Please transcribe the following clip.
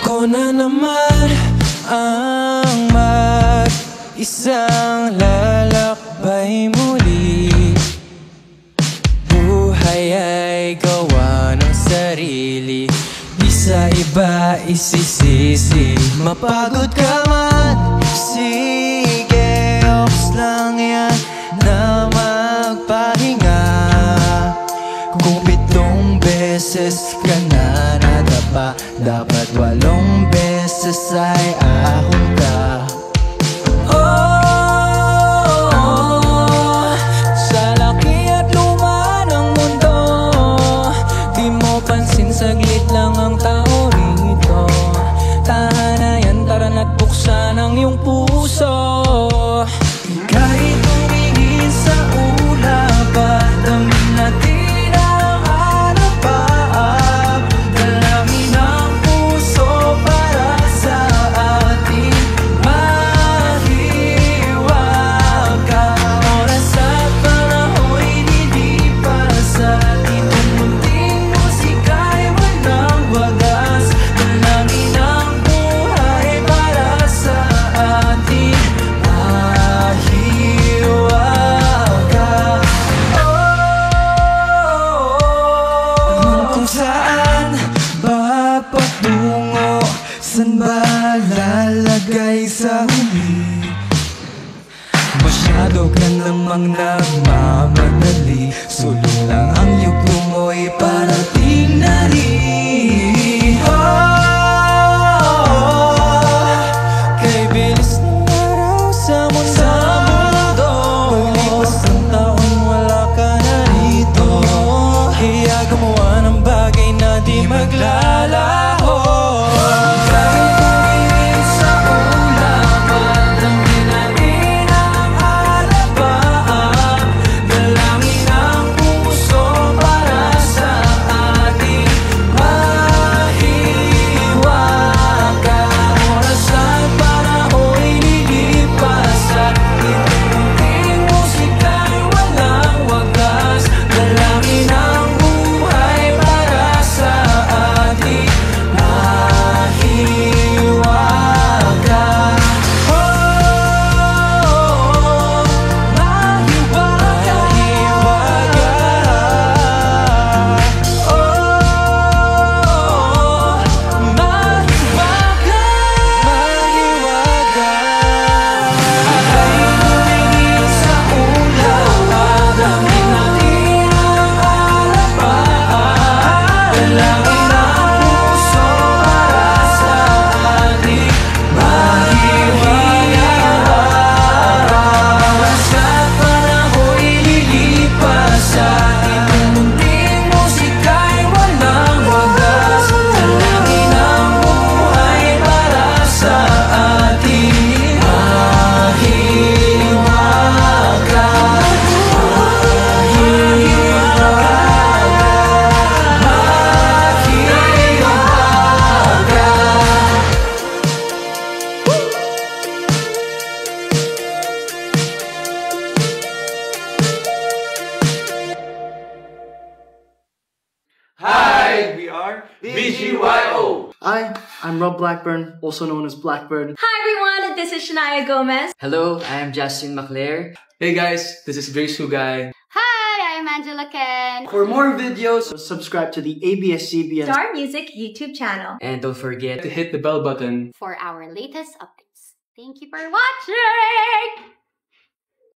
Ako na naman ang mag-isang lalakbay muli. Buhay ay gawa ng sarili, di sa iba isisisi. Mapagod ka man, sige, ops lang yan na magpahinga. Kung 7 beses ka na nadapa, dapat 8 beses ay ahon ka. Sa laki at luma ng mundo, di mo pansin saglit lang ang tao rito. Tahanayan, tara na't buksan ang iyong puso. Kahit tumingin sa ulap at damdamin natin ang harap. Dalangin ang puso para sa ating mahiwaga. Oras at panaho'y lilipas at itong munting musika'y walang wagas. Dalangin ang buhay para sa ating mahiwaga. Kung saan ba patungo, saan ba lalagay sa huli? Masyado ka namang nagmamadali, sulong lang ang yugto mo'y parating na rin. Kay bilis ng araw sa mundo, paglipas ng taon wala ka na rito. Kaya gumawa ng bagay na di maglalaho. Kahit tumingin sa ulap at damdamin natin ang alabaan. Dalangin ang puso para sa ating mahiwaga. Oras at panaho'y lilipas at itong munting musika'y walang wagas. Dalangin ang buhay para sa ating mahiwaga. Hi, we are BGYO. Hi, I'm Rob Blackburn, also known as Blackbird. Hi everyone, this is Shania Gomez. Hello, I am Justin McClare. Hey guys, this is Virsu Guy. Hi, I'm Angela Ken. For more videos, subscribe to the ABS-CBN Star Music YouTube channel. And don't forget To hit the bell button. For our latest updates. Thank you for watching!